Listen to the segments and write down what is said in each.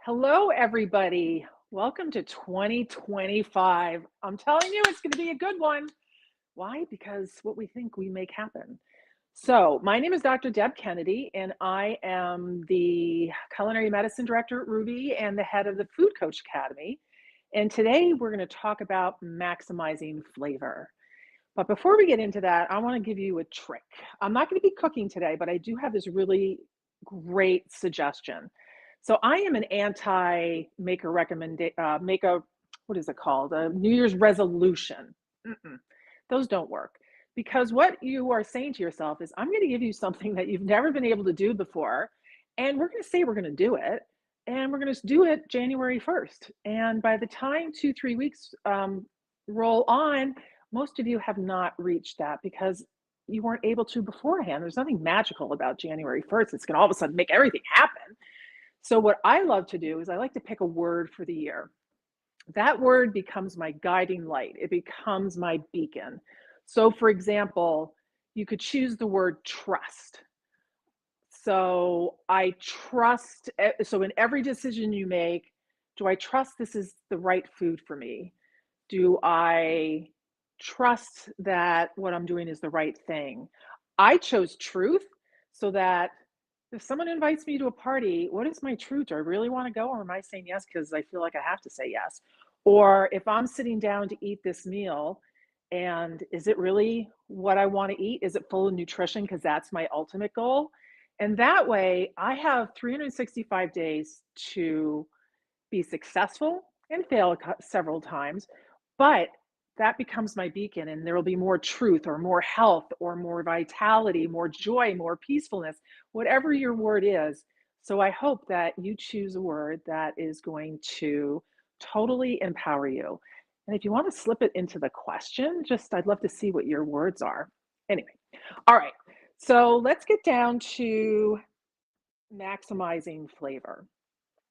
Hello, everybody. Welcome to 2025. I'm telling you, it's going to be a good one. Why? Because what we think we make happen. So, my name is Dr. Deb Kennedy, and I am the culinary medicine director at Rouxbe and the head of the Food Coach Academy. And today we're going to talk about maximizing flavor. But before we get into that, I want to give you a trick. I'm not going to be cooking today, but I do have this really great suggestion. So I am an anti make a make a what is it called? A New Year's resolution. Mm-mm. Those don't work because what you are saying to yourself is, I'm going to give you something that you've never been able to do before, and we're going to say we're going to do it, and we're going to do it January 1st. And by the time 2-3 weeks roll on, most of you have not reached that because you weren't able to beforehand. There's nothing magical about January 1st. It's going to all of a sudden make everything happen. So what I love to do is I like to pick a word for the year. That word becomes my guiding light. It becomes my beacon. So for example, you could choose the word trust. So I trust, so in every decision you make, do I trust this is the right food for me? Do I trust that what I'm doing is the right thing? I chose truth so that if someone invites me to a party, what is my truth? Do I really want to go, or am I saying yes because I feel like I have to say yes? Or if I'm sitting down to eat this meal, and is it really what I want to eat? Is it full of nutrition? Because that's my ultimate goal. And that way, I have 365 days to be successful and fail several times, but that becomes my beacon, and there will be more truth or more health or more vitality, more joy, more peacefulness, whatever your word is. So I hope that you choose a word that is going to totally empower you. And if you want to slip it into the question, just I'd love to see what your words are. Anyway, all right. So let's get down to maximizing flavor.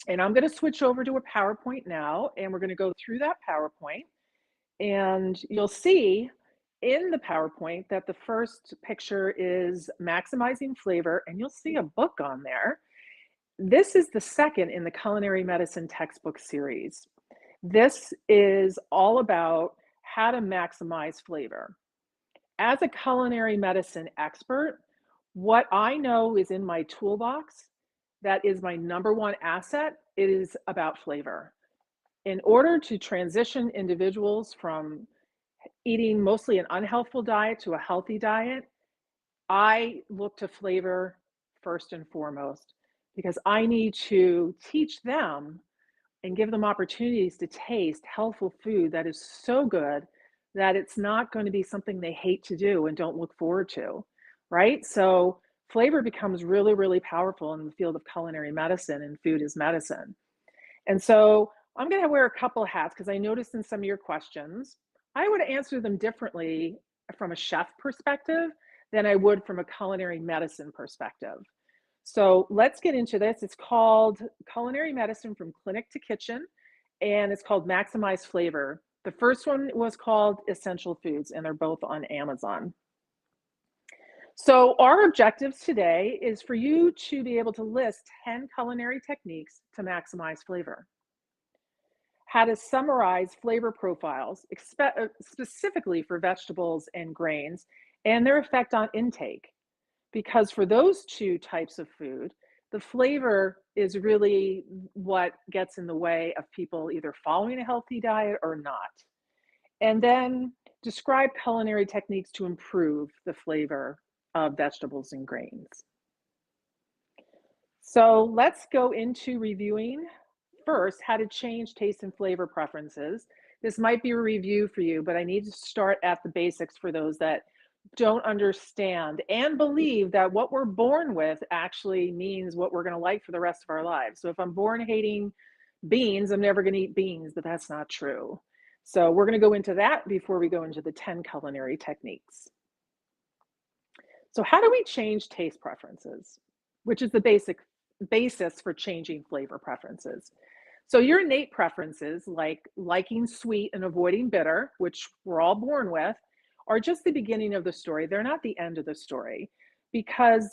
And I'm going to switch over to a PowerPoint now, and we're going to go through that PowerPoint. And you'll see in the PowerPoint that the first picture is maximizing flavor, and you'll see a book on there. This is the second in the culinary medicine textbook series. This is all about how to maximize flavor. As a culinary medicine expert, what I know is in my toolbox that is my number one asset. It is about flavor. In order to transition individuals from eating mostly an unhealthful diet to a healthy diet, I look to flavor first and foremost because I need to teach them and give them opportunities to taste healthful food that is so good that it's not going to be something they hate to do and don't look forward to, right? So flavor becomes really, really powerful in the field of culinary medicine, and food is medicine. And so I'm going to wear a couple of hats because I noticed in some of your questions, I would answer them differently from a chef perspective than I would from a culinary medicine perspective. So let's get into this. It's called Culinary Medicine from Clinic to Kitchen, and it's called Maximize Flavor. The first one was called Essential Foods, and they're both on Amazon. So our objectives today is for you to be able to list 10 culinary techniques to maximize flavor. How to summarize flavor profiles, specifically for vegetables and grains, and their effect on intake. Because for those two types of food, the flavor is really what gets in the way of people either following a healthy diet or not. And then describe culinary techniques to improve the flavor of vegetables and grains. So let's go into reviewing first how to change taste and flavor preferences. This might be a review for you, but I need to start at the basics for those that don't understand and believe that what we're born with actually means what we're going to like for the rest of our lives. So if I'm born hating beans, I'm never going to eat beans, but that's not true. So we're going to go into that before we go into the 10 culinary techniques. So how do we change taste preferences, which is the basis for changing flavor preferences? So your innate preferences, like liking sweet and avoiding bitter, which we're all born with, are just the beginning of the story. They're not the end of the story, because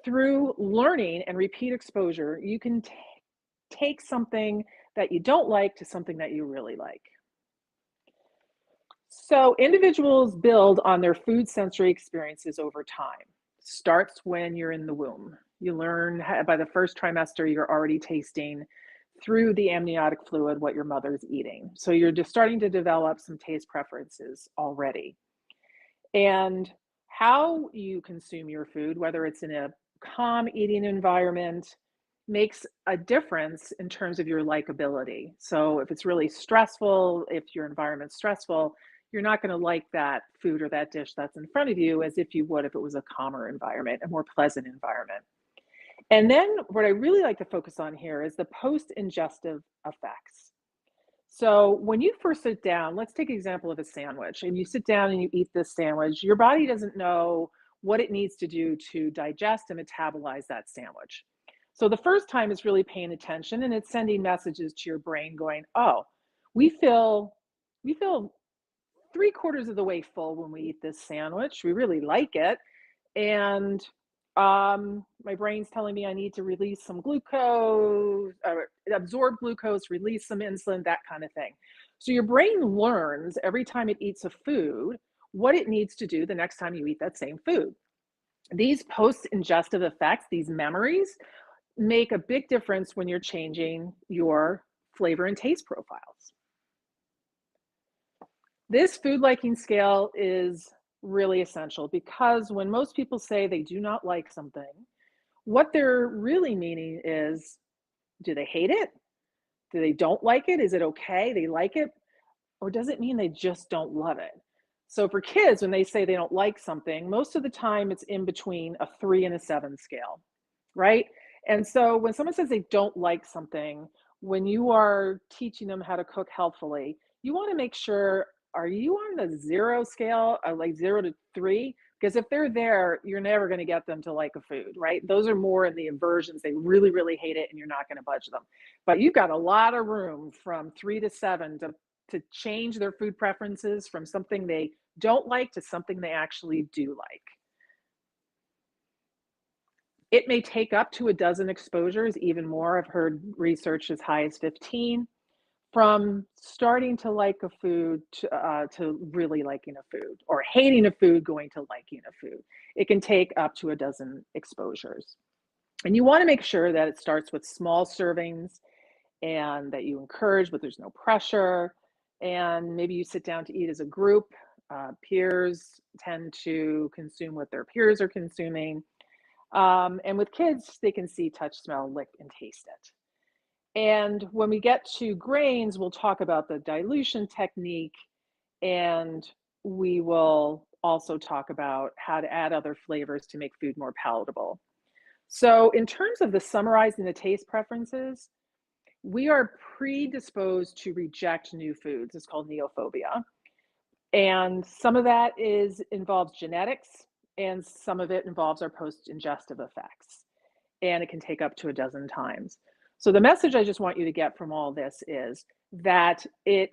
through learning and repeat exposure, you can take something that you don't like to something that you really like. So individuals build on their food sensory experiences over time. Starts when you're in the womb. You learn by the first trimester, you're already tasting through the amniotic fluid what your mother's eating. So you're just starting to develop some taste preferences already. And how you consume your food, whether it's in a calm eating environment, makes a difference in terms of your likability. So if it's really stressful, if your environment's stressful, you're not going to like that food or that dish that's in front of you as if you would if it was a calmer environment, a more pleasant environment. And then what I really like to focus on here is the post-ingestive effects. So when you first sit down, let's take an example of a sandwich, and you sit down and you eat this sandwich, your body doesn't know what it needs to do to digest and metabolize that sandwich. So the first time it's really paying attention and it's sending messages to your brain going, oh, we feel 3/4 of the way full when we eat this sandwich. We really like it. And my brain's telling me I need to release some glucose, or absorb glucose, release some insulin, that kind of thing. So your brain learns every time it eats a food what it needs to do the next time you eat that same food. These post-ingestive effects, these memories, make a big difference when you're changing your flavor and taste profiles. This food liking scale is really essential because when most people say they do not like something, what they're really meaning is, do they hate it? Do they don't like it? Is it okay? They like it? Or does it mean they just don't love it? So for kids, when they say they don't like something, most of the time it's in between a 3 and a 7 scale, right? And so when someone says they don't like something, when you are teaching them how to cook healthfully, you want to make sure, are you on the 0 scale, like 0 to 3? Because if they're there, you're never going to get them to like a food, right? Those are more in the aversions. They really, really hate it and you're not going to budge them. But you've got a lot of room from 3 to 7 to change their food preferences from something they don't like to something they actually do like. It may take up to a dozen exposures, even more. I've heard research as high as 15, from starting to like a food to really liking a food, or hating a food going to liking a food. It can take up to a dozen exposures. And you want to make sure that it starts with small servings and that you encourage, but there's no pressure. And maybe you sit down to eat as a group. Peers tend to consume what their peers are consuming. And with kids, they can see, touch, smell, lick, and taste it. And when we get to grains, we'll talk about the dilution technique, and we will also talk about how to add other flavors to make food more palatable. So in terms of the summarizing the taste preferences, we are predisposed to reject new foods. It's called neophobia. And some of that involves genetics, and some of it involves our post-ingestive effects. And it can take up to a dozen times. So the message I just want you to get from all this is that it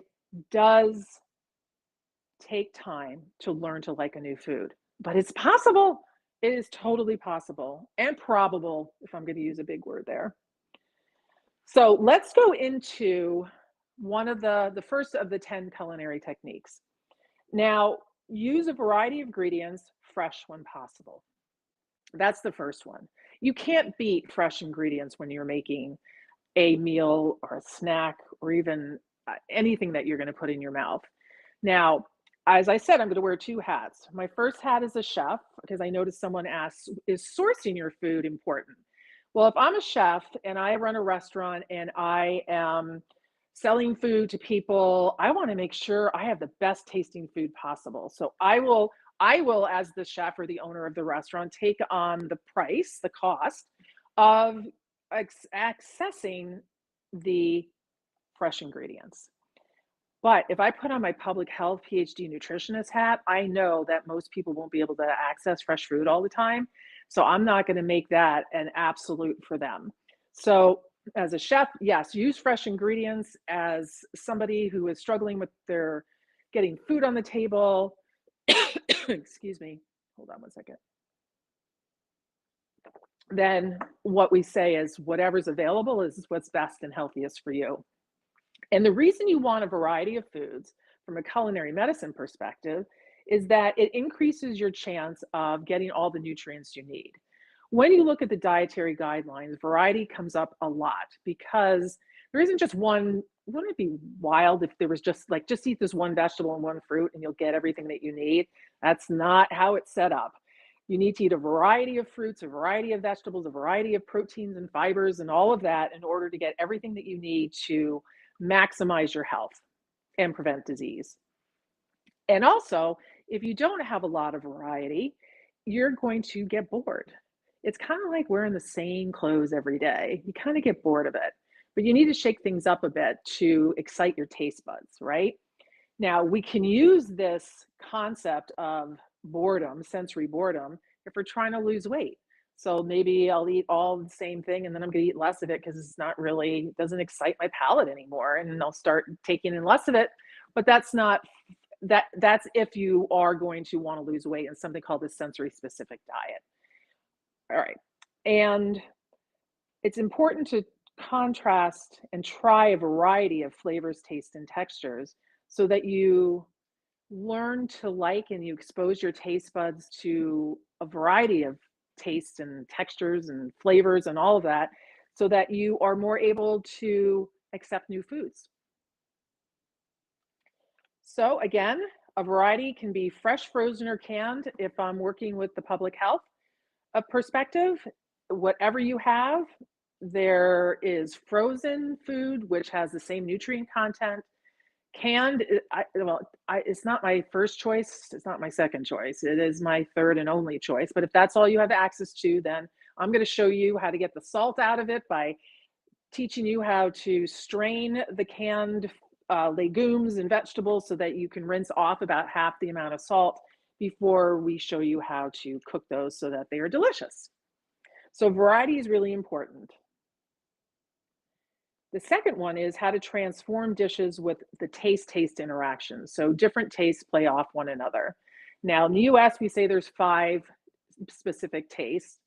does take time to learn to like a new food, but it's possible. It is totally possible and probable, if I'm going to use a big word there. So let's go into one of the first of the 10 culinary techniques. Now, use a variety of ingredients, fresh when possible. That's the first one. You can't beat fresh ingredients when you're making a meal or a snack or even anything that you're going to put in your mouth. Now, as I said, I'm going to wear 2 hats. My first hat is a chef, because I noticed someone asked, is sourcing your food important? Well, if I'm a chef and I run a restaurant and I am selling food to people, I want to make sure I have the best tasting food possible. So I will, as the chef or the owner of the restaurant, take on the price, the cost of accessing the fresh ingredients. But if I put on my public health PhD nutritionist hat, I know that most people won't be able to access fresh food all the time. So I'm not going to make that an absolute for them. So as a chef, yes, use fresh ingredients. As somebody who is struggling with their getting food on the table, excuse me, hold on one second. then what we say is whatever's available is what's best and healthiest for you. And the reason you want a variety of foods from a culinary medicine perspective is that it increases your chance of getting all the nutrients you need. When you look at the dietary guidelines, variety comes up a lot because there isn't just one. Wouldn't it be wild if there was just like, just eat this one vegetable and one fruit and you'll get everything that you need? That's not how it's set up. You need to eat a variety of fruits, a variety of vegetables, a variety of proteins and fibers and all of that in order to get everything that you need to maximize your health and prevent disease. And also, if you don't have a lot of variety, you're going to get bored. It's kind of like wearing the same clothes every day. You kind of get bored of it, but you need to shake things up a bit to excite your taste buds, right? Now, we can use this concept of boredom, sensory boredom, if we're trying to lose weight. So maybe I'll eat all the same thing and then I'm going to eat less of it because it's not really, doesn't excite my palate anymore. And I'll start taking in less of it. But that's not, that's if you are going to want to lose weight in something called a sensory specific diet. All right. And it's important to contrast and try a variety of flavors, tastes, and textures so that you learn to like and you expose your taste buds to a variety of tastes and textures and flavors and all of that so that you are more able to accept new foods. So again, a variety can be fresh, frozen, or canned if I'm working with the public health perspective. Whatever you have, there is frozen food, which has the same nutrient content. Canned, it's not my first choice. It's not my second choice. It is my third and only choice. But if that's all you have access to, then I'm going to show you how to get the salt out of it by teaching you how to strain the canned legumes and vegetables so that you can rinse off about half the amount of salt before we show you how to cook those so that they are delicious. So variety is really important. The second one is how to transform dishes with the taste-taste interaction. So different tastes play off one another. Now in the US, we say there's 5 specific tastes: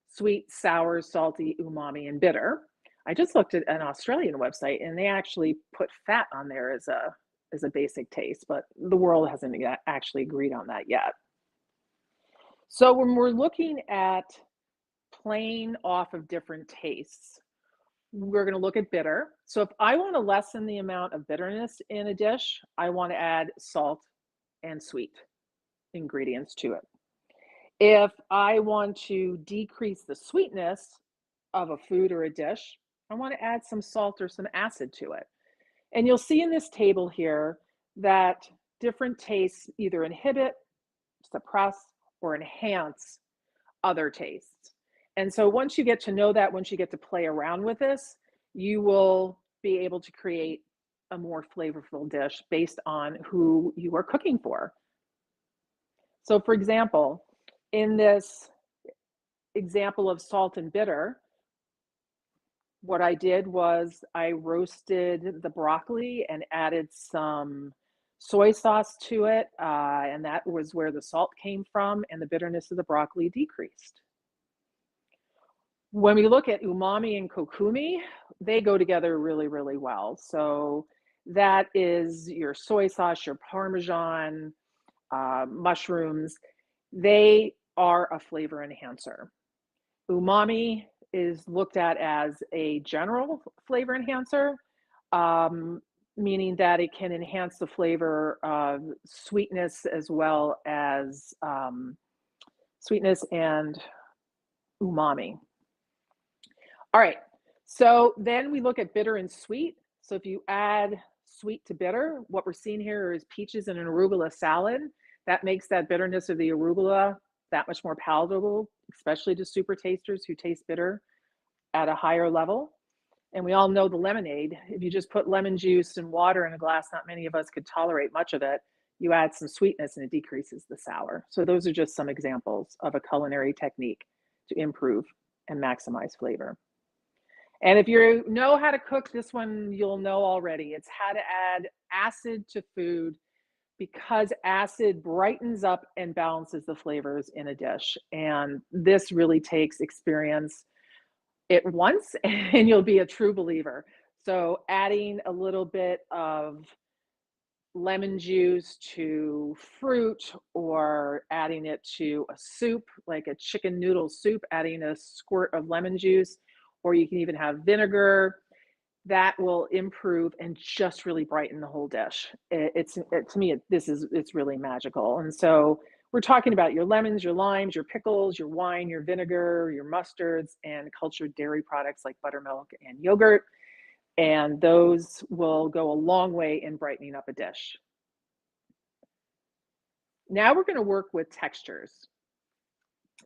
sweet, sour, salty, umami, and bitter. I just looked at an Australian website and they actually put fat on there as a basic taste, but the world hasn't actually agreed on that yet. So when we're looking at playing off of different tastes, we're going to look at bitter. So if I want to lessen the amount of bitterness in a dish, I want to add salt and sweet ingredients to it. If I want to decrease the sweetness of a food or a dish, I want to add some salt or some acid to it. And you'll see in this table here that different tastes either inhibit, suppress, or enhance other tastes. And so once you get to know that, once you get to play around with this, you will be able to create a more flavorful dish based on who you are cooking for. So for example, in this example of salt and bitter, what I did was I roasted the broccoli and added some soy sauce to it, and that was where the salt came from, and the bitterness of the broccoli decreased. When we look at umami and kokumi, they go together really, really well. So that is your soy sauce, your Parmesan, mushrooms. They are a flavor enhancer. Umami is looked at as a general flavor enhancer, meaning that it can enhance the flavor of sweetness as well as sweetness and umami. All right, so then we look at bitter and sweet. So if you add sweet to bitter, what we're seeing here is peaches in an arugula salad. That makes that bitterness of the arugula that much more palatable, especially to super tasters who taste bitter at a higher level. And we all know the lemonade. If you just put lemon juice and water in a glass, not many of us could tolerate much of it. You add some sweetness and it decreases the sour. So those are just some examples of a culinary technique to improve and maximize flavor. And if you know how to cook this one, you'll know already. It's how to add acid to food because acid brightens up and balances the flavors in a dish. And this really takes experience it once and you'll be a true believer. So adding a little bit of lemon juice to fruit, or adding it to a soup, like a chicken noodle soup, adding a squirt of lemon juice, or you can even have vinegar, that will improve and just really brighten the whole dish. To me, it's really magical. And so we're talking about your lemons, your limes, your pickles, your wine, your vinegar, your mustards, and cultured dairy products like buttermilk and yogurt. And those will go a long way in brightening up a dish. Now we're going to work with textures.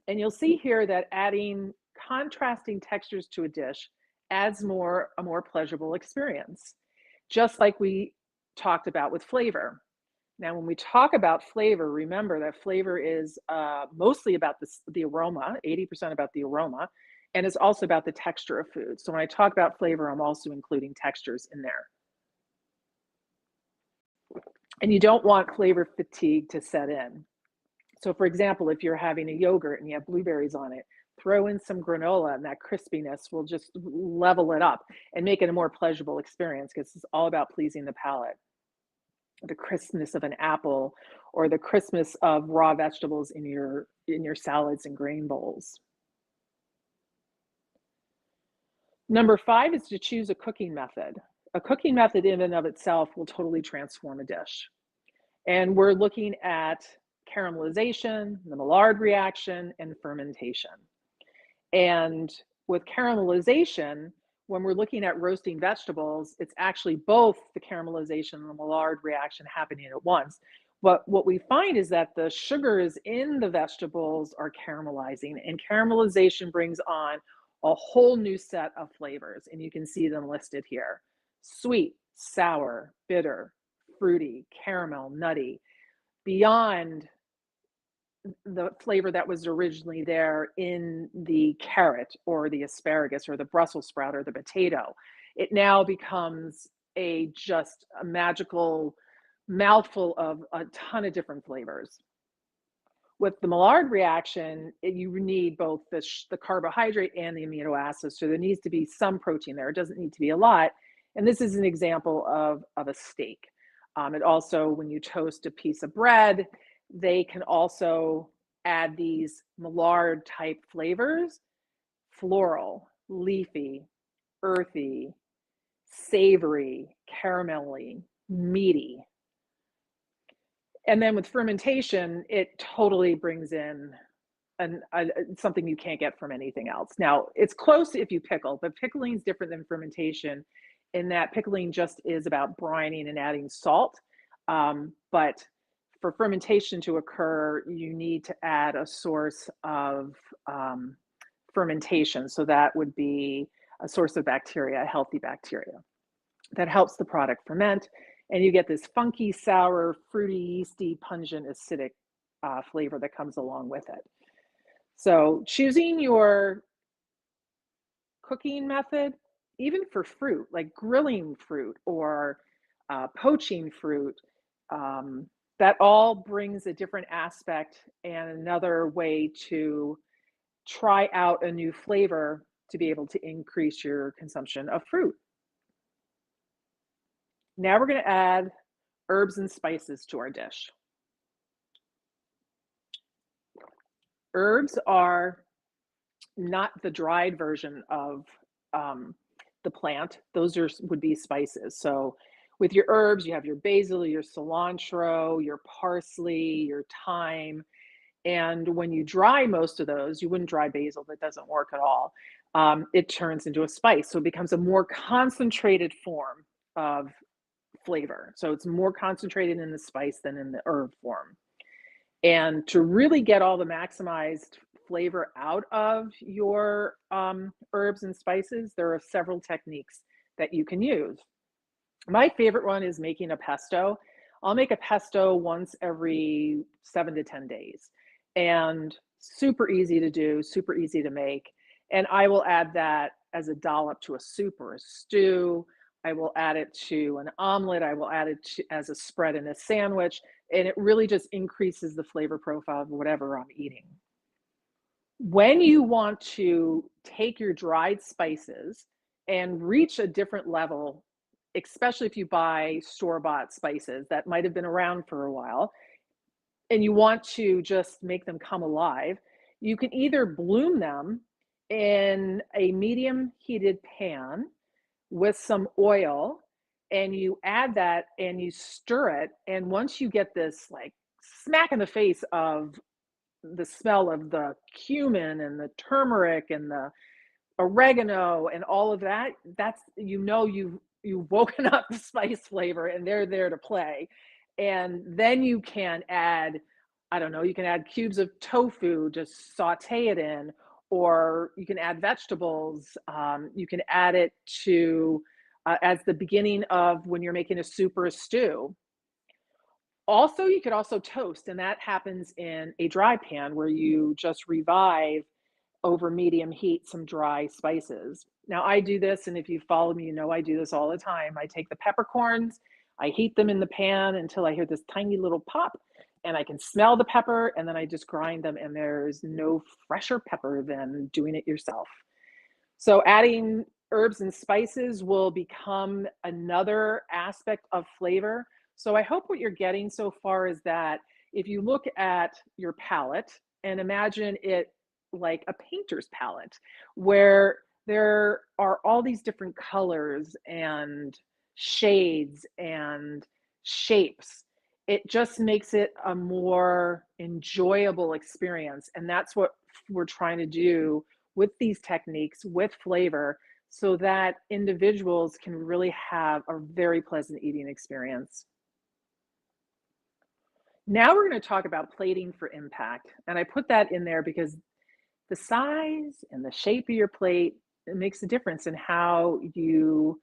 And you'll see here that adding contrasting textures to a dish adds a more pleasurable experience, just like we talked about with flavor. Now, when we talk about flavor, remember that flavor is mostly about the aroma, 80% about the aroma, and it's also about the texture of food. So when I talk about flavor, I'm also including textures in there. And you don't want flavor fatigue to set in. So for example, if you're having a yogurt and you have blueberries on it, throw in some granola, and that crispiness will just level it up and make it a more pleasurable experience, because it's all about pleasing the palate. The crispness of an apple, or the crispness of raw vegetables in your salads and grain bowls. Number 5 is to choose a cooking method. A cooking method in and of itself will totally transform a dish. And we're looking at caramelization, the Maillard reaction, and fermentation. And with caramelization, when we're looking at roasting vegetables, it's actually both the caramelization and the Maillard reaction happening at once. But what we find is that the sugars in the vegetables are caramelizing, and caramelization brings on a whole new set of flavors, and you can see them listed here: sweet, sour, bitter, fruity, caramel, nutty, beyond the flavor that was originally there in the carrot or the asparagus or the Brussels sprout or the potato. It now becomes just a magical mouthful of a ton of different flavors. With the Maillard reaction, you need both the carbohydrate and the amino acids. So there needs to be some protein there. It doesn't need to be a lot. And this is an example of a steak. It also, when you toast a piece of bread, they can also add these Maillard type flavors: floral, leafy, earthy, savory, caramelly, meaty. And then with fermentation, it totally brings in something you can't get from anything else. Now, it's close if you pickle, but pickling is different than fermentation in that pickling just is about brining and adding salt. But for fermentation to occur, you need to add a source of fermentation. So that would be a source of bacteria, a healthy bacteria that helps the product ferment. And you get this funky, sour, fruity, yeasty, pungent, acidic flavor that comes along with it. So choosing your cooking method, even for fruit, like grilling fruit or poaching fruit, that all brings a different aspect and another way to try out a new flavor to be able to increase your consumption of fruit. Now we're going to add herbs and spices to our dish. Herbs are not the dried version of the plant. Those would be spices. So with your herbs, you have your basil, your cilantro, your parsley, your thyme. And when you dry most of those, you wouldn't dry basil, that doesn't work at all. It turns into a spice. So it becomes a more concentrated form of flavor. So it's more concentrated in the spice than in the herb form. And to really get all the maximized flavor out of your herbs and spices, there are several techniques that you can use. My favorite one is making a pesto. I'll make a pesto once every 7 to 10 days. And super easy to do, super easy to make. And I will add that as a dollop to a soup or a stew. I will add it to an omelet. I will add it as a spread in a sandwich. and it really just increases the flavor profile of whatever I'm eating. When you want to take your dried spices and reach a different level, especially if you buy store-bought spices that might have been around for a while, and you want to just make them come alive, you can either bloom them in a medium heated pan with some oil, and you add that and you stir it. And once you get this like smack in the face of the smell of the cumin and the turmeric and the oregano and all of that, that's, you've woken up the spice flavor and they're there to play. And then you can add, I don't know, you can add cubes of tofu, just saute it in, or you can add vegetables. You can add it to as the beginning of when you're making a soup or a stew. Also, you could also toast, and that happens in a dry pan where you just revive over medium heat some dry spices. Now, I do this, and if you follow me, you know I do this all the time. I take the peppercorns, I heat them in the pan until I hear this tiny little pop, and I can smell the pepper, and then I just grind them, and there's no fresher pepper than doing it yourself. So adding herbs and spices will become another aspect of flavor. So I hope what you're getting so far is that if you look at your palette and imagine it like a painter's palette, where there are all these different colors and shades and shapes, it just makes it a more enjoyable experience. And that's what we're trying to do with these techniques, with flavor, so that individuals can really have a very pleasant eating experience. Now we're going to talk about plating for impact. And I put that in there because the size and the shape of your plate, it makes a difference in how you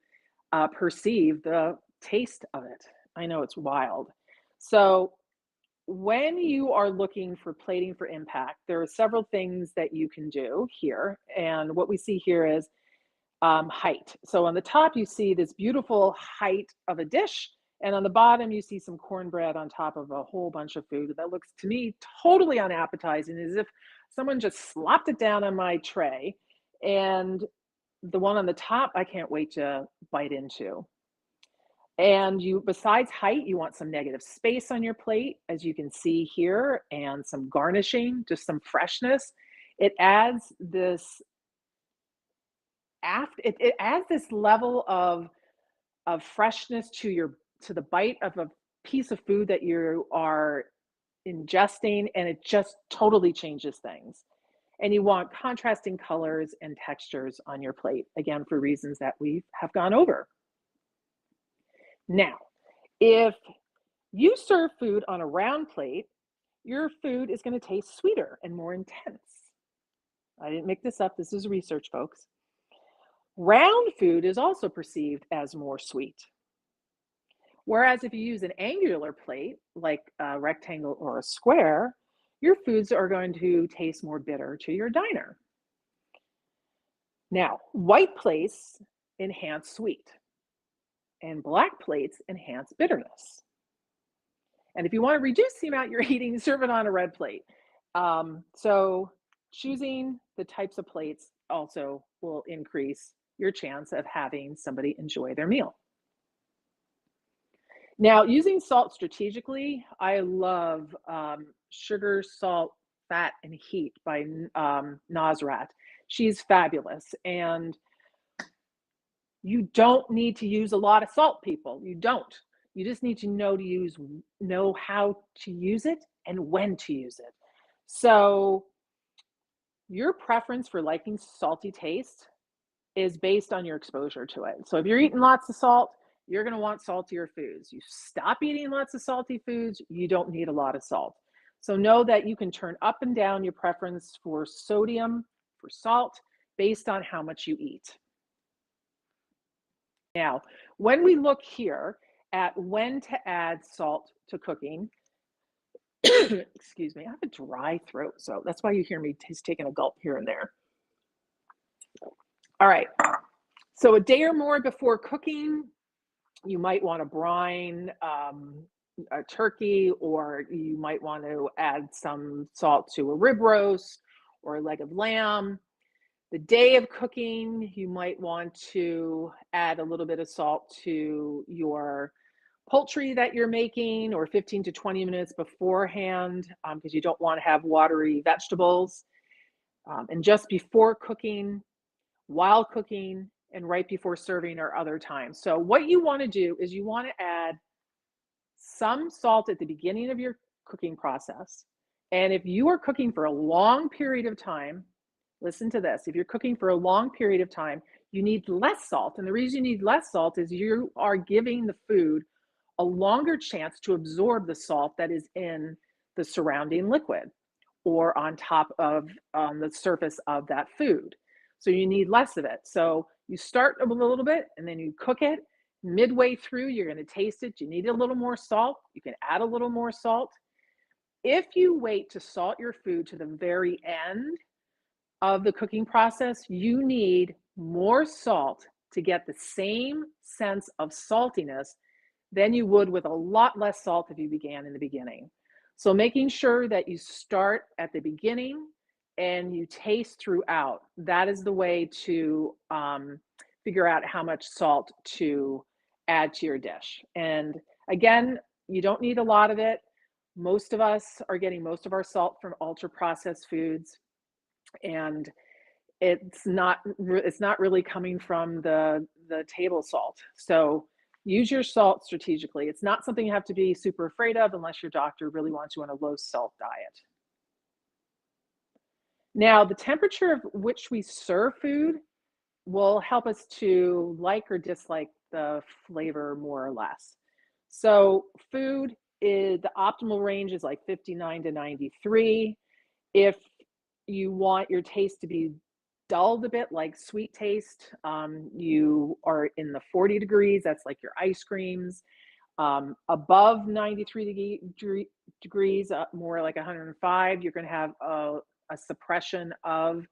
perceive the taste of it. I know it's wild. So when you are looking for plating for impact, there are several things that you can do here. And what we see here is height. So on the top, you see this beautiful height of a dish. And on the bottom, you see some cornbread on top of a whole bunch of food that looks to me totally unappetizing, as if someone just slopped it down on my tray. And the one on the top, I can't wait to bite into. And you, besides height, you want some negative space on your plate, as you can see here, and some garnishing, just some freshness. It adds this it adds this level of freshness to the bite of a piece of food that you are ingesting, and it just totally changes things. And you want contrasting colors and textures on your plate, again, for reasons that we have gone over. Now, if you serve food on a round plate, your food is going to taste sweeter and more intense. I didn't make this up. This is research, folks. Round food is also perceived as more sweet. Whereas if you use an angular plate, like a rectangle or a square, your foods are going to taste more bitter to your diner. Now, white plates enhance sweet, and black plates enhance bitterness. And if you want to reduce the amount you're eating, serve it on a red plate. So choosing the types of plates also will increase your chance of having somebody enjoy their meal. Now, using salt strategically, I love Sugar, Salt, Fat, and Heat by Nosrat. She's fabulous. And you don't need to use a lot of salt, people. You don't. You just need to know how to use it and when to use it. So your preference for liking salty taste is based on your exposure to it. So if you're eating lots of salt, you're going to want saltier foods. You stop eating lots of salty foods, you don't need a lot of salt. So know that you can turn up and down your preference for sodium, for salt, based on how much you eat. Now, when we look here at when to add salt to cooking, excuse me, I have a dry throat, so that's why you hear me just taking a gulp here and there. All right, so a day or more before cooking, you might want to brine a turkey, or you might want to add some salt to a rib roast or a leg of lamb. The day of cooking, you might want to add a little bit of salt to your poultry that you're making, or 15 to 20 minutes beforehand, because you don't want to have watery vegetables. And just before cooking, while cooking, and right before serving are other times. So what you want to do is you want to add some salt at the beginning of your cooking process. And if you are cooking for a long period of time, listen to this. If you're cooking for a long period of time, you need less salt. And the reason you need less salt is you are giving the food a longer chance to absorb the salt that is in the surrounding liquid or on top of the surface of that food. So you need less of it. So you start with a little bit and then you cook it. Midway through, you're going to taste it. You need a little more salt. You can add a little more salt. If you wait to salt your food to the very end of the cooking process, you need more salt to get the same sense of saltiness than you would with a lot less salt if you began in the beginning. So making sure that you start at the beginning and you taste throughout. That is the way to figure out how much salt to add to your dish. And again, you don't need a lot of it. Most of us are getting most of our salt from ultra processed foods, and it's not really coming from the table salt. So use your salt strategically. It's not something you have to be super afraid of unless your doctor really wants you on a low salt diet. Now, the temperature of which we serve food will help us to like or dislike the flavor more or less. So food is the optimal range is like 59 to 93. If you want your taste to be dulled a bit, like sweet taste, you are in the 40 degrees. That's like your ice creams. Above 93 degrees, more like 105, you're going to have a suppression of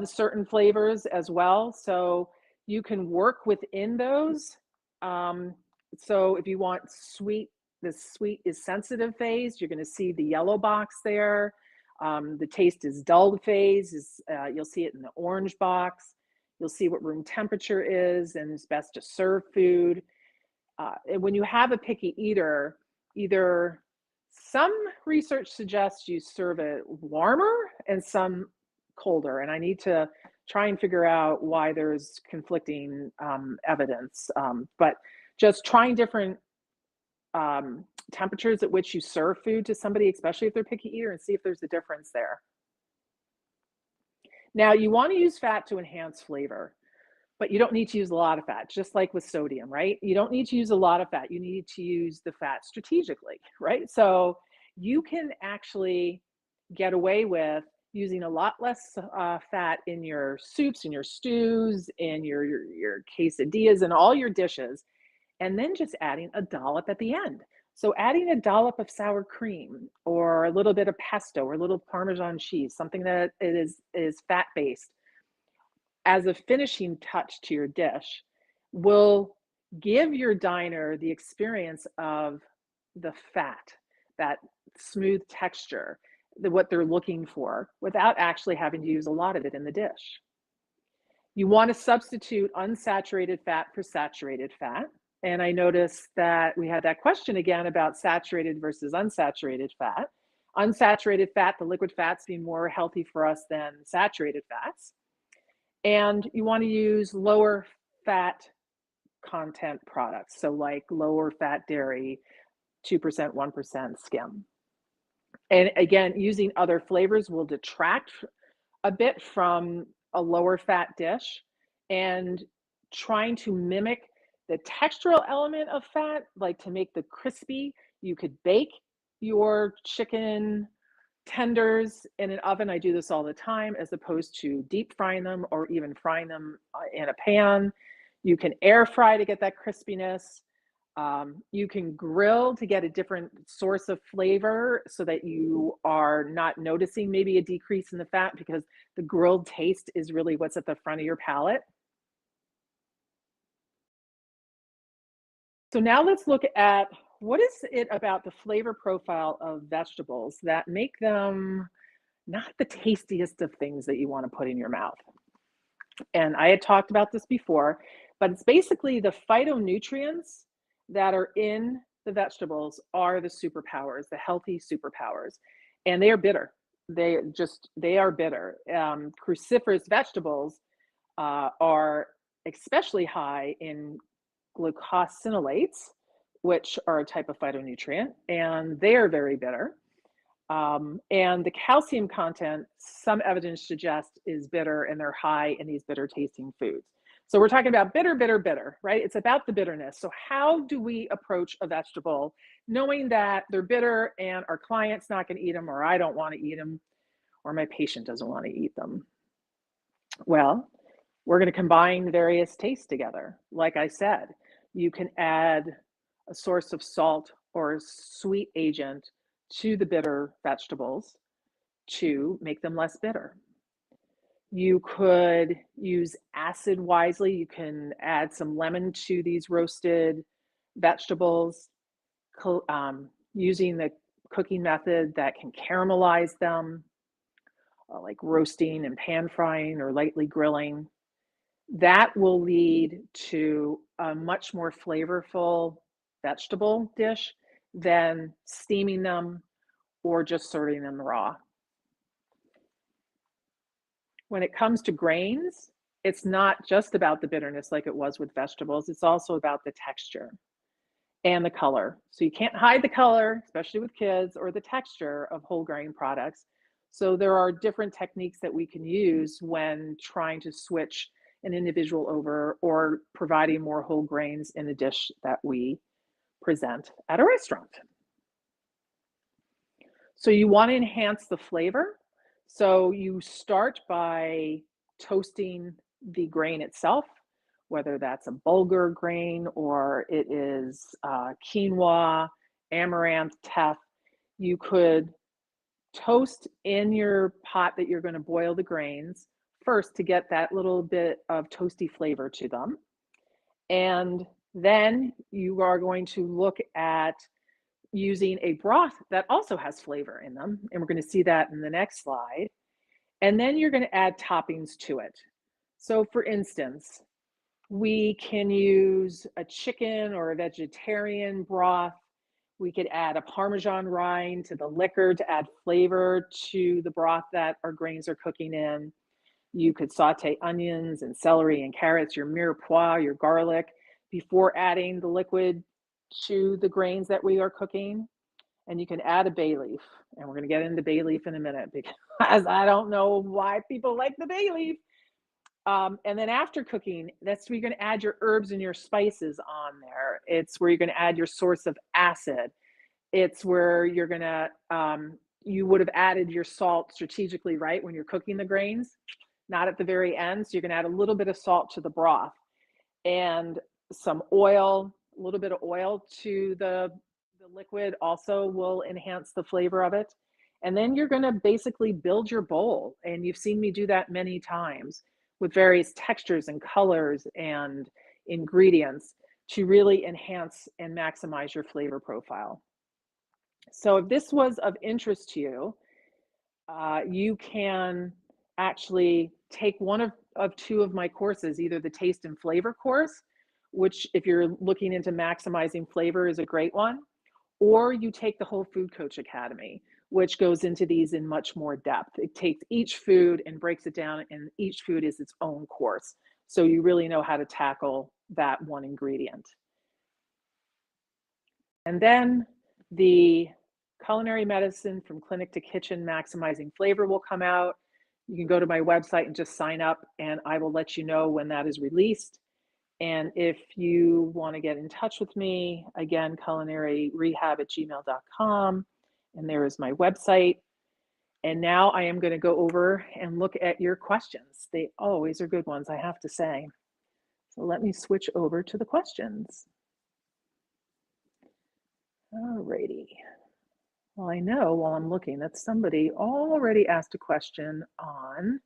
certain flavors as well. So you can work within those. So if you want sweet, the sweet is sensitive phase, you're going to see the yellow box there. The taste is dulled phase, you'll see it in the orange box. You'll see what room temperature is and it's best to serve food. And when you have a picky eater, either some research suggests you serve it warmer and some colder. And I need to try and figure out why there's conflicting evidence. But just trying different temperatures at which you serve food to somebody, especially if they're picky eater, and see if there's a difference there. Now, you want to use fat to enhance flavor, but you don't need to use a lot of fat, just like with sodium, right? You don't need to use a lot of fat. You need to use the fat strategically, right? So you can actually get away with using a lot less fat in your soups, in your stews, in your quesadillas, and all your dishes, and then just adding a dollop at the end. So adding a dollop of sour cream or a little bit of pesto or a little Parmesan cheese, something that is fat-based, as a finishing touch to your dish will give your diner the experience of the fat, that smooth texture, what they're looking for, without actually having to use a lot of it in the dish. You want to substitute unsaturated fat for saturated fat. And I noticed that we had that question again about saturated versus unsaturated fat. Unsaturated fat, the liquid fats, being more healthy for us than saturated fats. And you want to use lower fat content products. So like lower fat dairy, 2%, 1% skim. And again, using other flavors will detract a bit from a lower fat dish, and trying to mimic the textural element of fat, like to make the crispy, you could bake your chicken tenders in an oven. I do this all the time, as opposed to deep frying them or even frying them in a pan. You can air fry to get that crispiness. You can grill to get a different source of flavor so that you are not noticing maybe a decrease in the fat, because the grilled taste is really what's at the front of your palate. So now let's look at what is it about the flavor profile of vegetables that make them not the tastiest of things that you want to put in your mouth? And I had talked about this before, but it's basically the phytonutrients that are in the vegetables are the superpowers, the healthy superpowers, and they are bitter. They are bitter. Cruciferous vegetables are especially high in glucosinolates, which are a type of phytonutrient, and they are very bitter. And the calcium content, some evidence suggests, is bitter, and they're high in these bitter tasting foods. So we're talking about bitter, bitter, bitter, right? It's about the bitterness. So how do we approach a vegetable knowing that they're bitter and our client's not going to eat them, or I don't want to eat them, or my patient doesn't want to eat them? Well, we're going to combine various tastes together. Like I said, you can add a source of salt or a sweet agent to the bitter vegetables to make them less bitter. You could use acid wisely. You can add some lemon to these roasted vegetables, using the cooking method that can caramelize them, like roasting and pan frying or lightly grilling. That will lead to a much more flavorful vegetable dish than steaming them or just serving them raw. When it comes to grains, it's not just about the bitterness like it was with vegetables, it's also about the texture and the color. So you can't hide the color, especially with kids, or the texture of whole grain products. So there are different techniques that we can use when trying to switch an individual over or providing more whole grains in a dish that we present at a restaurant. So you want to enhance the flavor. So you start by toasting the grain itself, whether that's a bulgur grain or it is quinoa, amaranth, teff. You could toast in your pot that you're going to boil the grains first to get that little bit of toasty flavor to them. And then you are going to look at using a broth that also has flavor in them. And we're going to see that in the next slide. And then you're going to add toppings to it. So for instance, we can use a chicken or a vegetarian broth. We could add a Parmesan rind to the liquor to add flavor to the broth that our grains are cooking in. You could saute onions and celery and carrots, your mirepoix, your garlic, before adding the liquid to the grains that we are cooking. And you can add a bay leaf. And we're going to get into bay leaf in a minute because I don't know why people like the bay leaf. And then after cooking, that's where you're going to add your herbs and your spices on there. It's where you're going to add your source of acid. It's where you're going to, you would have added your salt strategically, right? When you're cooking the grains, not at the very end. So you're going to add a little bit of salt to the broth and some oil, a little bit of oil to the liquid also will enhance the flavor of it. And then you're going to basically build your bowl. And you've seen me do that many times with various textures and colors and ingredients to really enhance and maximize your flavor profile. So if this was of interest to you, you can actually take one of two of my courses, either the taste and flavor course, which if you're looking into maximizing flavor is a great one, or you take the Whole Food Coach Academy, which goes into these in much more depth. It takes each food and breaks it down, and each food is its own course. So you really know how to tackle that one ingredient. And then the Culinary Medicine from Clinic to Kitchen Maximizing Flavor will come out. You can go to my website and just sign up, and I will let you know when that is released. And if you want to get in touch with me, again, culinaryrehab@gmail.com. And there is my website. And now I am going to go over and look at your questions. They always are good ones, I have to say. So let me switch over to the questions. Alrighty. Well, I know while I'm looking that somebody already asked a question on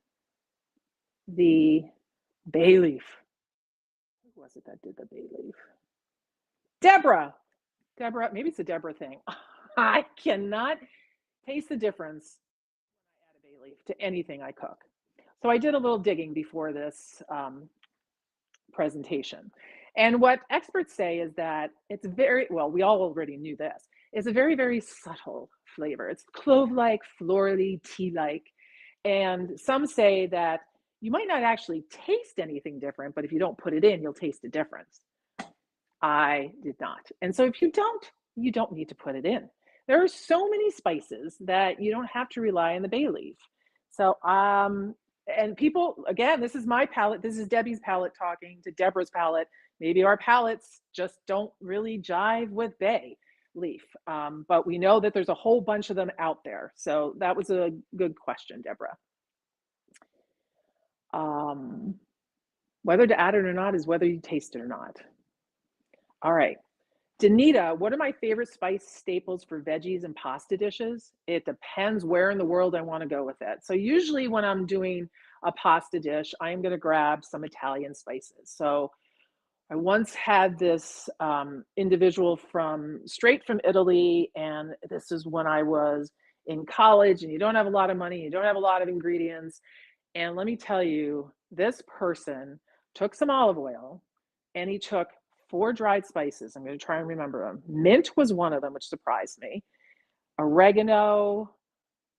the bay leaf. Who was it that did the bay leaf? Deborah. Deborah, maybe it's a Deborah thing. I cannot taste the difference when I add a bay leaf to anything I cook. So I did a little digging before this presentation. And what experts say is that it's very, well, we all already knew this, it's a very, very subtle flavor. It's clove-like, florally, tea-like. And some say that you might not actually taste anything different, but if you don't put it in, you'll taste a difference. I did not. And so if you don't need to put it in. There are so many spices that you don't have to rely on the bay leaf. So, and people, again, this is my palate. This is Debbie's palate talking to Deborah's palate. Maybe our palates just don't really jive with bay leaf. But we know that there's a whole bunch of them out there. So that was a good question, Deborah. Whether to add it or not is whether you taste it or not. All right. Danita, what are my favorite spice staples for veggies and pasta dishes? It depends where in the world I want to go with it. So usually when I'm doing a pasta dish, I'm going to grab some Italian spices. So I once had this individual straight from Italy, and this is when I was in college, and you don't have a lot of money, you don't have a lot of ingredients. And let me tell you, this person took some olive oil and he took 4 dried spices. I'm going to try and remember them. Mint was one of them, which surprised me. Oregano,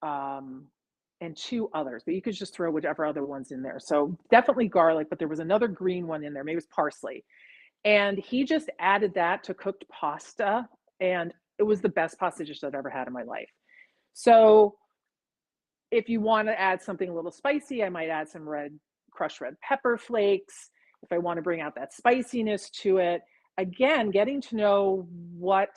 and 2 others, but you could just throw whatever other ones in there. So definitely garlic, but there was another green one in there. Maybe it was parsley. And he just added that to cooked pasta, and it was the best pasta dish I've ever had in my life. So if you want to add something a little spicy, I might add some crushed red pepper flakes. If I want to bring out that spiciness to it, again, getting to know what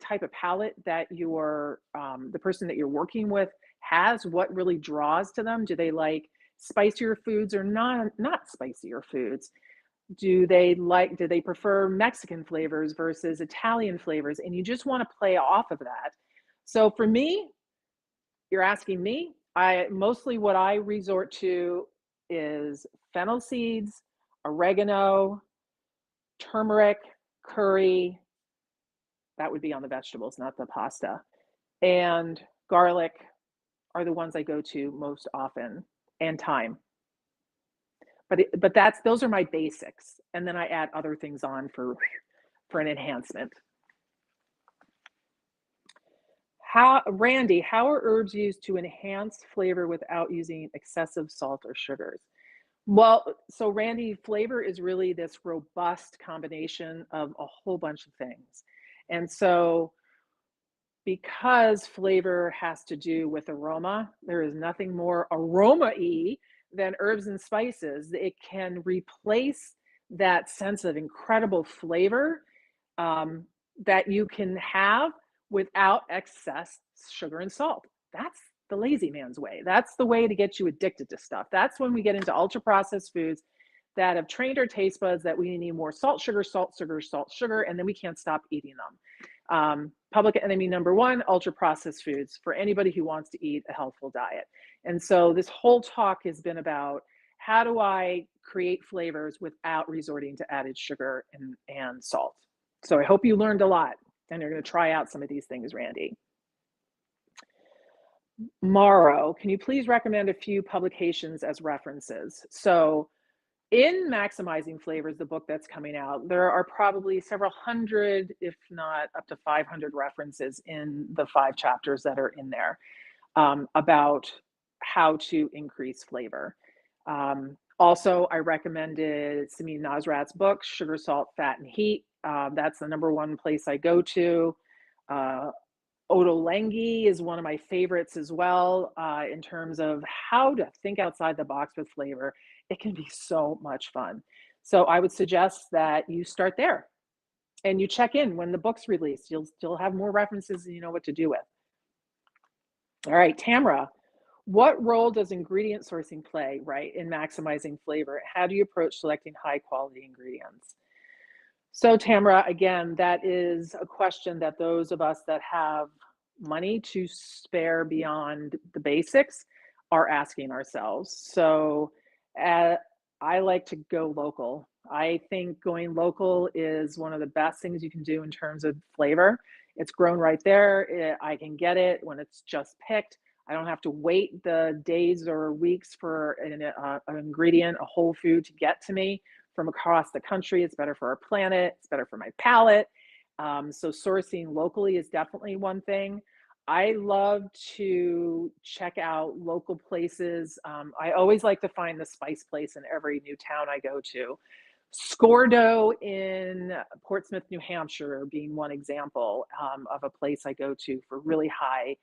type of palate that the person that you're working with has, what really draws to them. Do they like spicier foods or not spicier foods? Do they prefer Mexican flavors versus Italian flavors? And you just want to play off of that. So for me, you're asking me, mostly what I resort to is fennel seeds, oregano, turmeric, curry. That would be on the vegetables, not the pasta. And garlic are the ones I go to most often, and thyme. But those are my basics. And then I add other things on for an enhancement. Randy, how are herbs used to enhance flavor without using excessive salt or sugars? Well, so Randy, flavor is really this robust combination of a whole bunch of things. And so because flavor has to do with aroma, there is nothing more aroma-y than herbs and spices. It can replace that sense of incredible flavor that you can have without excess sugar and salt. That's the lazy man's way. That's the way to get you addicted to stuff. That's when we get into ultra processed foods that have trained our taste buds that we need more salt, sugar, salt, sugar, salt, sugar, and then we can't stop eating them. Public enemy number 1, ultra processed foods for anybody who wants to eat a healthful diet. And so this whole talk has been about how do I create flavors without resorting to added sugar and salt. So I hope you learned a lot and you're going to try out some of these things, Randy. Morrow, can you please recommend a few publications as references? So in Maximizing Flavors, the book that's coming out, there are probably several hundred, if not up to 500 references in the 5 chapters that are in there about how to increase flavor. Also, I recommended Samin Nosrat's book, Sugar, Salt, Fat, and Heat. That's the number 1 place I go to. Ottolenghi is one of my favorites as well in terms of how to think outside the box with flavor. It can be so much fun. So I would suggest that you start there and you check in when the book's released. You'll have more references and you know what to do with. All right, Tamara, what role does ingredient sourcing play, right, in maximizing flavor? How do you approach selecting high quality ingredients? So Tamara, again, that is a question that those of us that have money to spare beyond the basics are asking ourselves. So I like to go local. I think going local is one of the best things you can do in terms of flavor. It's grown right there. I can get it when it's just picked. I don't have to wait the days or weeks for an ingredient, a whole food to get to me from across the country. It's better for our planet. It's better for my palate. So sourcing locally is definitely one thing. I love to check out local places. I always like to find the spice place in every new town I go to. Scordo in Portsmouth, New Hampshire, being one example of a place I go to for really high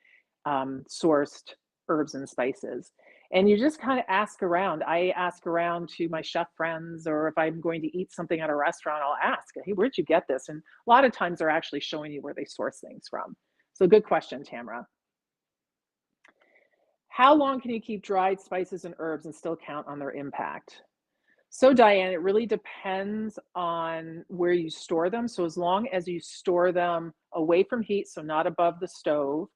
sourced herbs and spices. And you just kind of ask around. I ask around to my chef friends, or if I'm going to eat something at a restaurant, I'll ask, hey, where'd you get this? And a lot of times they're actually showing you where they source things from. So good question, Tamara. How long can you keep dried spices and herbs and still count on their impact? So Diane, it really depends on where you store them. So as long as you store them away from heat, so not above the stove,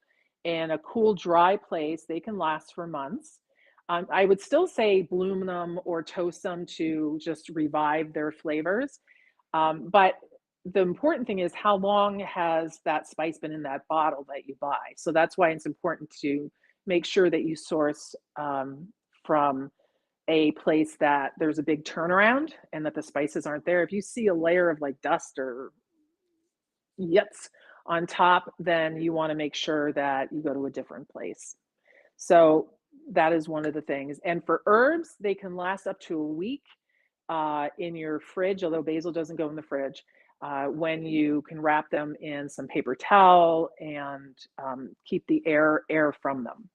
in a cool, dry place, they can last for months. I would still say bloom them or toast them to just revive their flavors. But the important thing is, how long has that spice been in that bottle that you buy? So that's why it's important to make sure that you source from a place that there's a big turnaround and that the spices aren't there. If you see a layer of like dust or yits on top, then you want to make sure that you go to a different place. So that is one of the things. And for herbs, they can last up to a week in your fridge, although basil doesn't go in the fridge, when you can wrap them in some paper towel and keep the air from them.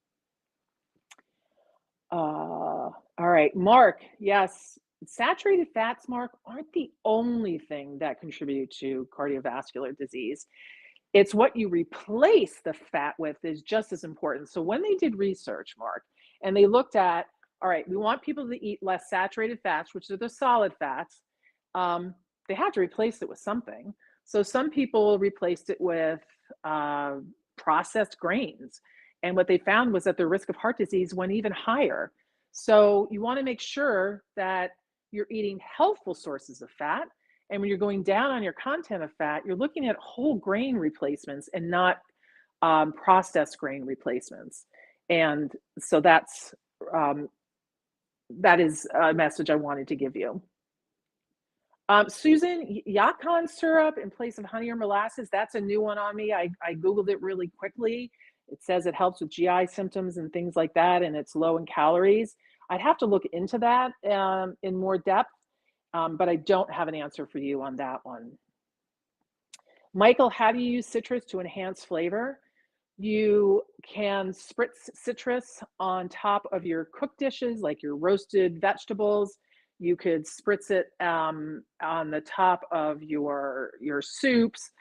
All right, Mark, yes, saturated fats, Mark, aren't the only thing that contribute to cardiovascular disease. It's what you replace the fat with is just as important. So when they did research, Mark, and they looked at, all right, we want people to eat less saturated fats, which are the solid fats. They had to replace it with something. So some people replaced it with processed grains. And what they found was that the risk of heart disease went even higher. So you want to make sure that you're eating healthful sources of fat. And when you're going down on your content of fat, you're looking at whole grain replacements and not processed grain replacements. And so that is a message I wanted to give you. Susan, Yacon syrup in place of honey or molasses, that's a new one on me. I Googled it really quickly. It says it helps with GI symptoms and things like that, and it's low in calories. I'd have to look into that in more depth, but I don't have an answer for you on that one. Michael, how do you use citrus to enhance flavor? You can spritz citrus on top of your cooked dishes, like your roasted vegetables. You could spritz it on the top of your soups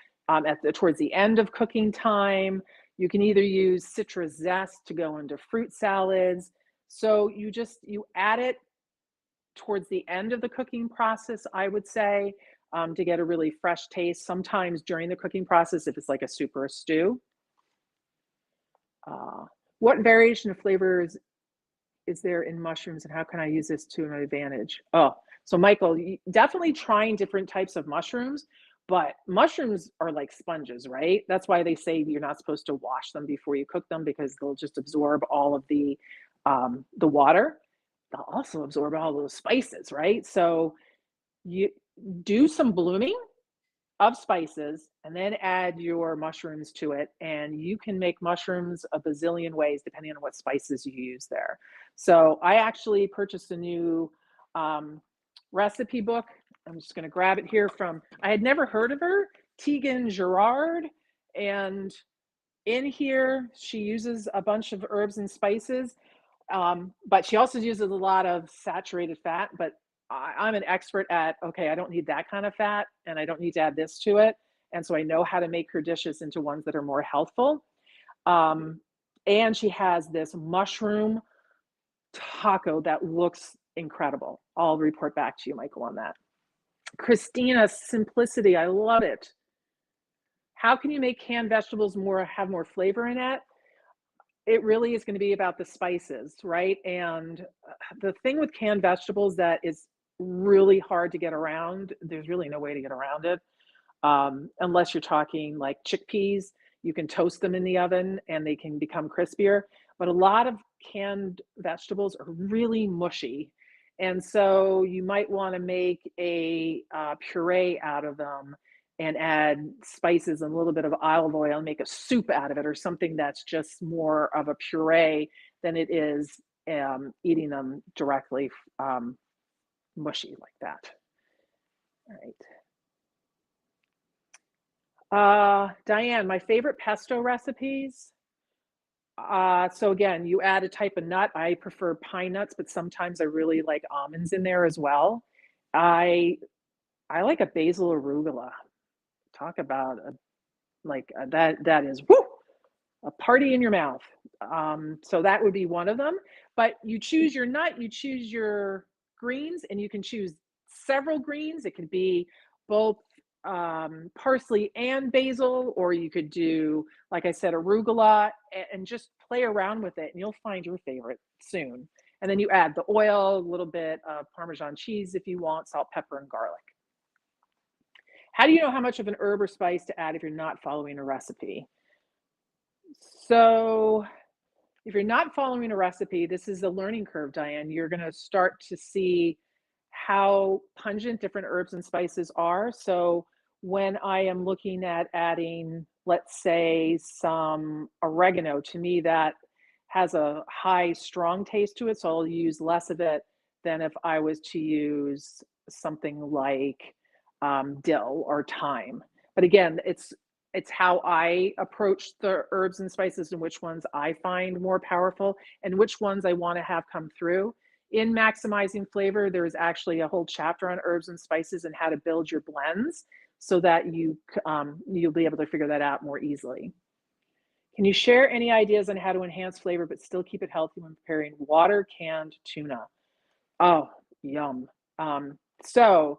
towards the end of cooking time. You can either use citrus zest to go into fruit salads. So you add it towards the end of the cooking process, I would say, to get a really fresh taste. Sometimes during the cooking process, if it's like a soup or a stew. What variation of flavors is there in mushrooms, and how can I use this to an advantage? Oh, so Michael, definitely trying different types of mushrooms, but mushrooms are like sponges, right? That's why they say you're not supposed to wash them before you cook them, because they'll just absorb all of the water. They'll also absorb all those spices, right? So you do some blooming of spices and then add your mushrooms to it, and you can make mushrooms a bazillion ways depending on what spices you use there. So I actually purchased a new recipe book. I'm just going to grab it here from, I had never heard of her, Tegan Gerard, and in here she uses a bunch of herbs and spices, but she also uses a lot of saturated fat. But I'm an expert at, okay, I don't need that kind of fat and I don't need to add this to it. And so I know how to make her dishes into ones that are more healthful. And she has this mushroom taco that looks incredible. I'll report back to you, Michael, on that. Christina, simplicity, I love it. How can you make canned vegetables have more flavor in it? It really is going to be about the spices, right? And the thing with canned vegetables that is really hard to get around. There's really no way to get around it. Unless you're talking like chickpeas, you can toast them in the oven and they can become crispier. But a lot of canned vegetables are really mushy. And so you might want to make a puree out of them and add spices and a little bit of olive oil and make a soup out of it, or something that's just more of a puree than it is eating them directly mushy like that. All right. Diane, my favorite pesto recipes. So again, you add a type of nut. I prefer pine nuts, but sometimes I really like almonds in there as well. I I like a basil arugula. Talk about that is whoo, a party in your mouth. So that would be one of them. But you choose your nut, you choose your greens, and you can choose several greens. It could be both parsley and basil, or you could do, like I said, arugula, and just play around with it, and you'll find your favorite soon. And then you add the oil, a little bit of Parmesan cheese if you want, salt, pepper, and garlic. How do you know how much of an herb or spice to add if you're not following a recipe? So if you're not following a recipe, this is a learning curve, Diane. You're going to start to see how pungent different herbs and spices are. So when I am looking at adding, let's say, some oregano, to me that has a high, strong taste to it. So I'll use less of it than if I was to use something like dill or thyme. But again, it's how I approach the herbs and spices and which ones I find more powerful and which ones I want to have come through. In maximizing flavor, there is actually a whole chapter on herbs and spices and how to build your blends so that you'll be able to figure that out more easily. Can you share any ideas on how to enhance flavor but still keep it healthy when preparing water canned tuna? Oh, yum. So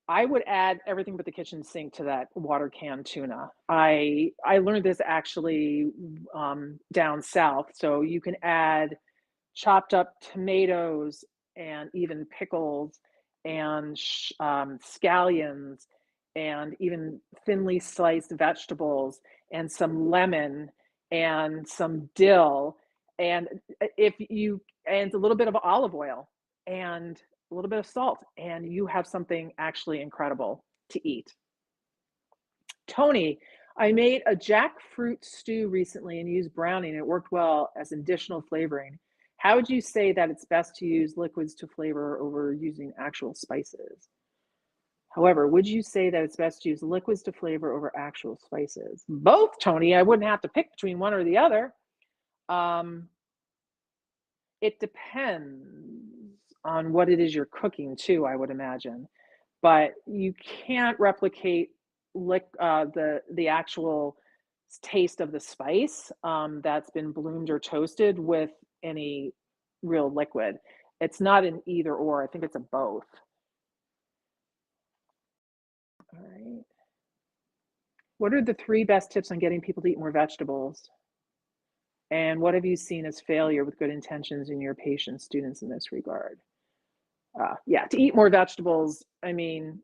I would add everything but the kitchen sink to that water can tuna. I learned this actually down south. So you can add chopped up tomatoes and even pickles and scallions and even thinly sliced vegetables and some lemon and some dill and if you and a little bit of olive oil and a little bit of salt, and you have something actually incredible to eat. Tony, I made a jackfruit stew recently and used browning. It worked well as additional flavoring. How would you say that it's best to use liquids to flavor over using actual spices? However, would you say that it's best to use liquids to flavor over actual spices? Both, Tony. I wouldn't have to pick between one or the other. Um, it depends on what it is you're cooking too, I would imagine. But you can't replicate the actual taste of the spice that's been bloomed or toasted with any real liquid. It's not an either or. I think it's a both. All right. What are the 3 best tips on getting people to eat more vegetables? And what have you seen as failure with good intentions in your patients, students in this regard? Yeah, to eat more vegetables, I mean,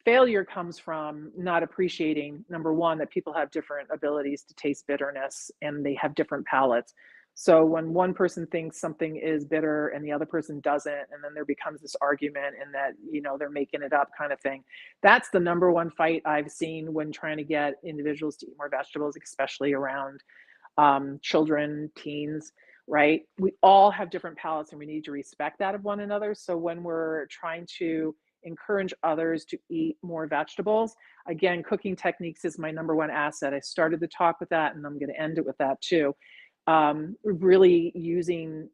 failure comes from not appreciating, number one, that people have different abilities to taste bitterness and they have different palates. So when one person thinks something is bitter and the other person doesn't, and then there becomes this argument and that, they're making it up kind of thing. That's the number one fight I've seen when trying to get individuals to eat more vegetables, especially around children, teens, right? We all have different palates and we need to respect that of one another. So when we're trying to encourage others to eat more vegetables, again, cooking techniques is my number one asset. I started the talk with that and I'm going to end it with that too. Really using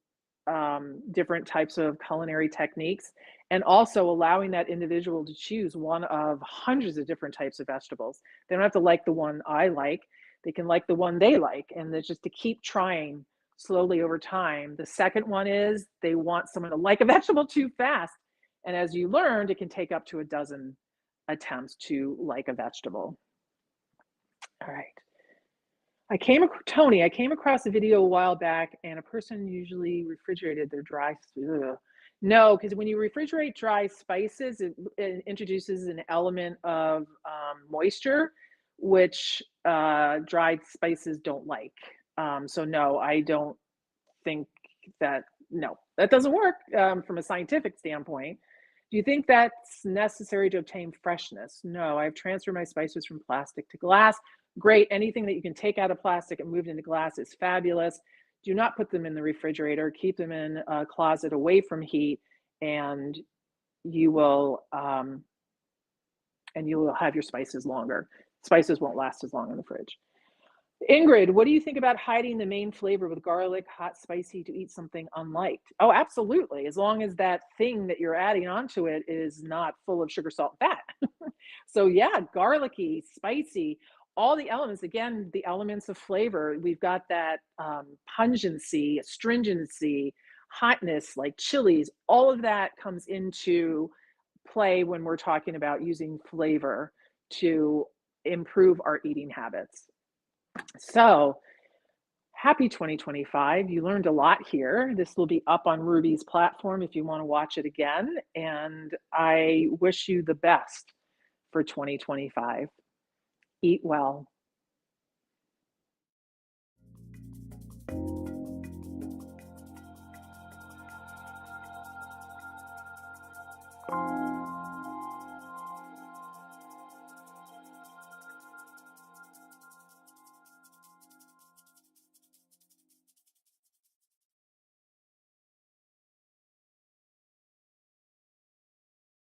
different types of culinary techniques and also allowing that individual to choose one of hundreds of different types of vegetables. They don't have to like the one I like. They can like the one they like, and it's just to keep trying slowly over time. The second one is they want someone to like a vegetable too fast. And as you learned, it can take up to a dozen attempts to like a vegetable. All right. Tony, I came across a video a while back and a person usually refrigerated their dry, No, because when you refrigerate dry spices, it introduces an element of moisture, which dried spices don't like. So no, I don't think that, no, that doesn't work from a scientific standpoint. Do you think that's necessary to obtain freshness? No, I've transferred my spices from plastic to glass. Great. Anything that you can take out of plastic and move into glass is fabulous. Do not put them in the refrigerator. Keep them in a closet away from heat, and you will um, you will have your spices longer. Spices won't last as long in the fridge. Ingrid, what do you think about hiding the main flavor with garlic, hot, spicy to eat something unliked? Oh, absolutely. As long as that thing that you're adding onto it is not full of sugar, salt, and fat. So yeah, garlicky, spicy, all the elements, again, the elements of flavor. We've got that pungency, astringency, hotness, like chilies, all of that comes into play when we're talking about using flavor to improve our eating habits. So happy 2025. You learned a lot here. This will be up on Rouxbe's platform if you want to watch it again. And I wish you the best for 2025. Eat well.